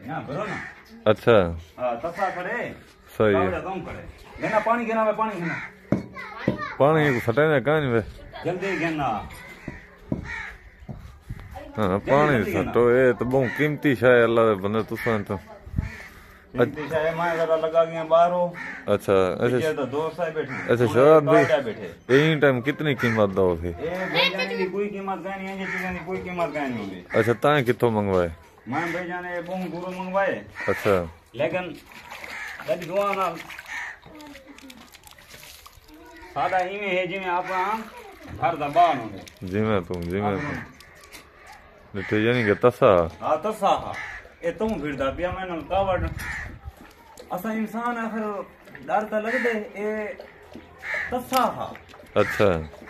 ना भरो ना। अच्छा तसा खड़े सही है। तुम खड़े घेना पानी घेना वे पानी घेना पानी सटाने कहानी वे जल्दी घेना। हाँ पानी सटो ये तो बहुत कीमती शाय अल्लाह दे बंदे तुसां तो कीमती शाय मैं जरा लगा गया बाहरो। अच्छा पीछे तो दोस्त है बैठे। अच्छा शराब भाई बैठे यही टाइम कितनी कीमत दो थी? ए भेजाने की कोई कीमत का नहीं है, ये चीज़ों की कोई कीमत का नहीं होगी। अच्छा ताए कितों मंगवाए? मैं भेजाने बहुत दूर मंगवाए। अच्छा लेकिन यदि दुआ ना सादा इवें है जिवें आपा घर दा बाण होंदे जिवें तुम लिटे यानी के तसा हाँ तसा हा ए तुम फिरदा पिया मैंने कावड़ असा इंसान आखिर डर तो लगदे ए तसा हा। अच्छा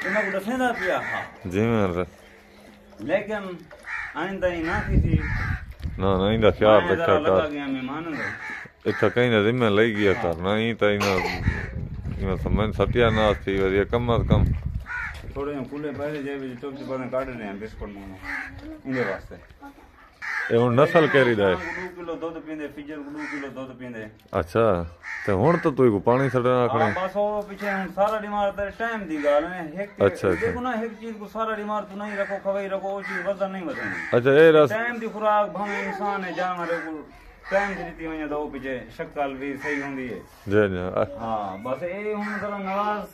इना को दसेंदा पिया हा जिवें लेकिन आइंदा ही ना किसी ना ना इंदा ख्याल रखा लगा कर गया मेहमान दे इतना कहीं ना जिम्मे लई गया कर ना ही तो इना समझ सत्यानाश थी वरी कम अज कम थोड़े खुले पैसे जेब में चोक चुका काट रहे हैं बिस्कुट मंगो इनके वास्ते। ए हुन नस्ल केरी दा 2 किलो दूध पींदे फिजर 2 किलो दूध पींदे। अच्छा ते हुन तो तू को पानी सड़ना आखणे बस वो पीछे हुन सारा बीमार ते टाइम दी गाल है एक अच्छा देखो ना एक चीज को सारा बीमार तू नहीं रखो खवाई रखो वो चीज वजन नहीं बढ़ेगी। अच्छा ए रस टाइम दी खुराक भावे इंसान है जानवर को टाइम दी रीति वने तो पीछे शक्ल भी सही होंदी है जे हां बस ए हुन जरा नाराज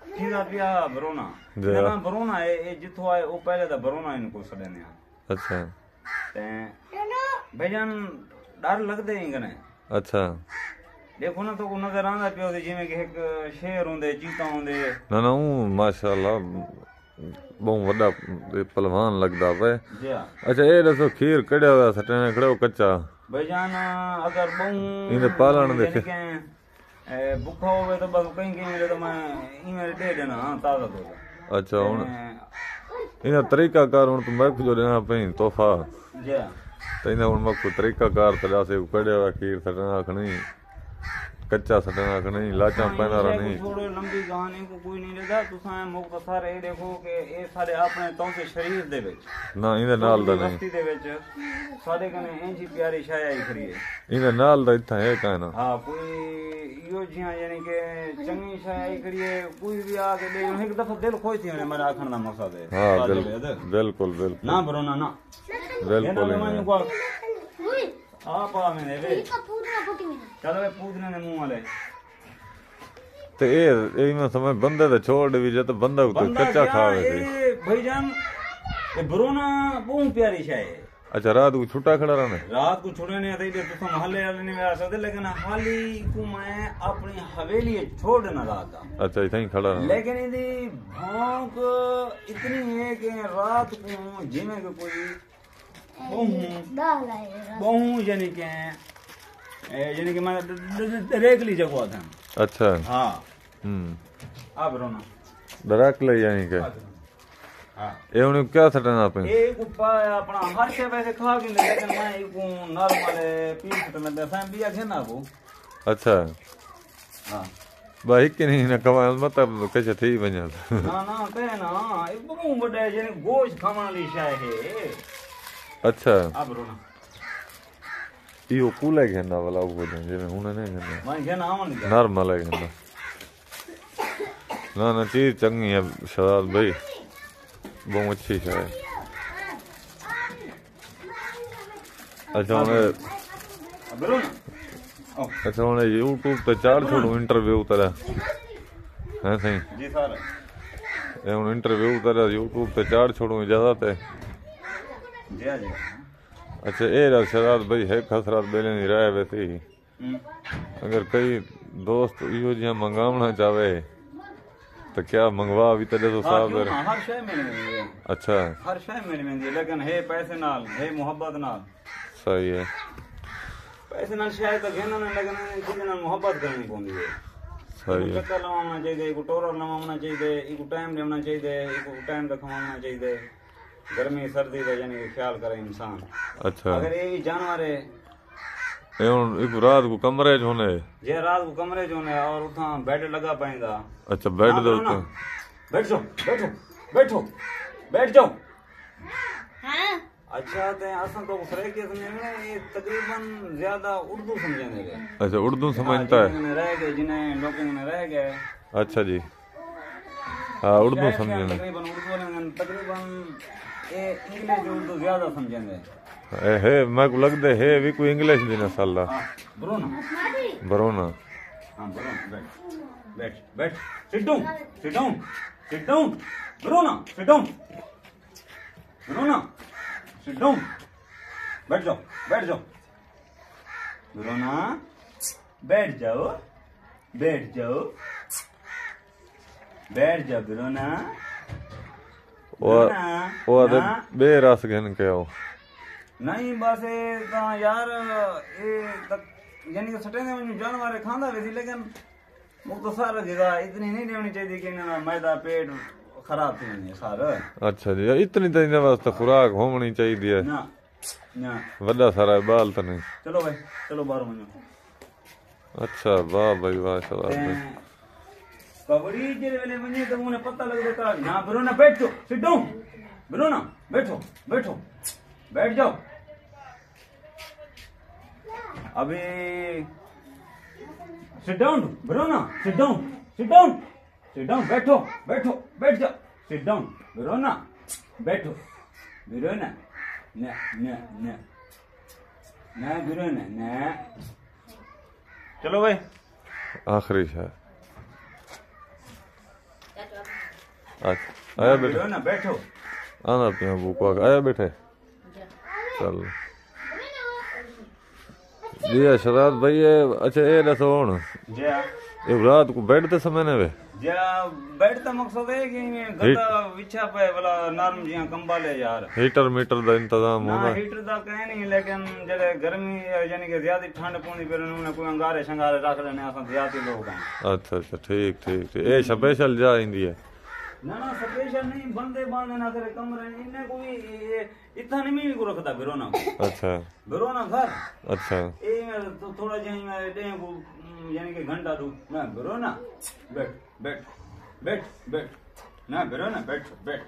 चीजा पिया बरोना ना बरोना ए जिथो आए ओ पहले दा बरोना इनको सडने। अच्छा ते भजन डर लगदे ही कने। अच्छा देखो ना तो को नजर आंदा पियो जिवें कि एक शेर होंदे चीता होंदे ना ना माशाअल्लाह बहुत वड्डा पहलवान लगदा पे। अच्छा ए दसो खीर कड़या हुआ सटने खड़ो कच्चा भजन अगर बहु इने पालन देखे भूखा होवे तो बस कहीं कहीं मिले तो मैं इमें दे देना ताजा दूध। अच्छा हुन इना तरीका कार हुन तुम मख जो देना पई तोहफा जी तो इना हुन मख तरीका कार तड़ा से कड़या हुआ खीर सटना खणी कच्चा सटना खणी लाचा पैना रही थोड़ी लंबी कहानी को कोई नहीं लेदा तुसा मुख्तसर ए देखो कि ए सारे अपने तो से शरीर दे विच ना इने नाल दा नहीं बस्ती दे विच साडे कने इंजी प्यारी शाय आई खड़ी है इने नाल दा इथा है काना हां कोई यो जिया यानी कि चंगी शाय आई खड़ी है कोई भी आके दे एक दफा दिल खोई थी मेरा आखण दा मकसद है। हां बिल्कुल बिल्कुल ना बरोना ना बिल्कुल आप आ मैंने वे चलो वे पूछने ने मुंह वाले ते ए में समय बंदे तो छोड़ भी जे तो बंदा को कच्चा खावे थे भाईजान ये बरोना बहुत प्यारी शाय है। अच्छा रात को छुट्टा खड़ा रहना रात को छुड़े ने दे तो मोहल्ले वाले ने आ सकते लेकिन हाली को मैं अपनी हवेली छोड़ देना रात का। अच्छा इतना ही खड़ा रहना लेकिन इदी भौंक इतनी है कि रात को जिमे के कोई बहु यानी कि मैं रेगली जगह था। अच्छा हाँ आप रोना डराक ले यानी के ए उन्हें क्या सटना पे एक ऊपर अपना हर शे वैसे खा के लेकिन मैं एक नॉर्मल पीस तो मैं दसा बिया घेना को। अच्छा हां भाई के नहीं ना कमाल मतलब कैसे थी बने ना ना ते ना एक बहु बड़े यानी गोश्त खाने वाली शाय है। अच्छा आप रोना यो कूले घेना वाला वो जे हुन नहीं घेना मैं घेना आवन नॉर्मल है घेना ना ना चीज चंगी है शराब भाई बहुत अच्छी है। अच्छा अच्छा हुन यूट्यूब ते चार छोड़ो इंटरव्यू तरह है सही जी सर ए हुन इंटरव्यू तरह यूट्यूब ते चार छोड़ो इजाजत है जी जी। अच्छा ए शराब भाई है खसरात बेले नहीं रहा वैसे ही अगर कई दोस्त यो जिया मंगावना चाहे तो क्या मंगवा भी तेरे तो साहब हर शय मिल गई। अच्छा हर शय मिल गई लेकिन है पैसे नाल है मोहब्बत नाल सही है पैसे नाल शायद तो घेना ना लेकिन किसी नाल मोहब्बत करनी पौंदी है। सही है चक्कर लगाना चाहिए एक टोरा लगाना चाहिए एक टाइम लेना चाहिए एक टाइम का खवाना चाहिए गर्मी सर्दी का यानी ख्याल करे इंसान। अच्छा अगर ये जानवर है एक रात को कमरे जो ने जे रात को कमरे जो ने और उठा बेड लगा पाएगा। अच्छा बेड दो तो बैठ जाओ बैठो बैठो बैठ जाओ। हां अच्छा ते असां तो सराइकी समझने ये तकरीबन ज्यादा उर्दू समझने गए। अच्छा उर्दू समझता है। जिन्हें रह गए जिन्हें लोगों ने रह गए। अच्छा जी हाँ उर्दू समझने। तकरीबन ये इंग्लिश उर्दू ज्यादा समझने। है मैं को लगता है भी कोई इंग्लिश भी ना साला। बरोना बरोना हाँ बरोना बैठ बैठ बैठ sit down sit down sit down बरोना सिट डाउन बरोना सिट डाउन बैठ जाओ बैठ जाओ बरोना बैठ जाओ बैठ जाओ बैठ जाओ बरोना वो बेरस घन के आओ नहीं बस यार ये यानी कि सटे ने जानवर खांदा वैसी लेकिन मुख्तसर जगह इतनी नहीं लेनी चाहिए कि ना मैदा पेट खराब थी नहीं सार। अच्छा जी इतनी तो इन वास्ते खुराक होनी चाहिए ना ना वड्डा सारा बाल तो नहीं। चलो भाई चलो बाहर मनो। अच्छा वाह भाई वाह शाबाश भाई। कबड्डी जेरे वेले मने तो मुने पता लग देता ना बरो ना बैठो सिट डाउन बरो ना बैठो बैठो बैठ जाओ अभी सिट डाउन बरो ना सिट डाउन बैठो बैठो बैठ जाओ सिट डाउन बरो ना बैठो बरो ना ना ना ना ना बरो ना ना चलो भाई आखिरी शायद आया बेटे ना बैठो आना पिया बुक आया बेटे चल जी शराद भाई अच्छा ये दसो हुन ये रात को बैठ ते समय ने वे जा बैठ तो मकसद है कि गद्दा विछा पे वाला नरम जिया कंबल है यार हीटर मीटर दा इंतजाम ना होना हीटर दा कहीं नहीं लेकिन जले गर्मी यानी कि ज्यादा ठंड पौनी फिर उन्होंने कोई अंगारे शंगारे रख लेने असा ज्यादा लोग हैं। अच्छा अच्छा ठीक ठीक ठीक ये स्पेशल जा इंदी है ना ना स्पेशल नहीं बंदे बांधे ना करे कमरे इन्हें कोई इतना नहीं को रखता बिरोना अच्छा बिरोना घर अच्छा ये तो थोड़ा जहीं मैं दे को यानी कि घंटा दू ना बिरोना बैठ बैठ बैठ बैठ ना बिरोना बैठ बैठ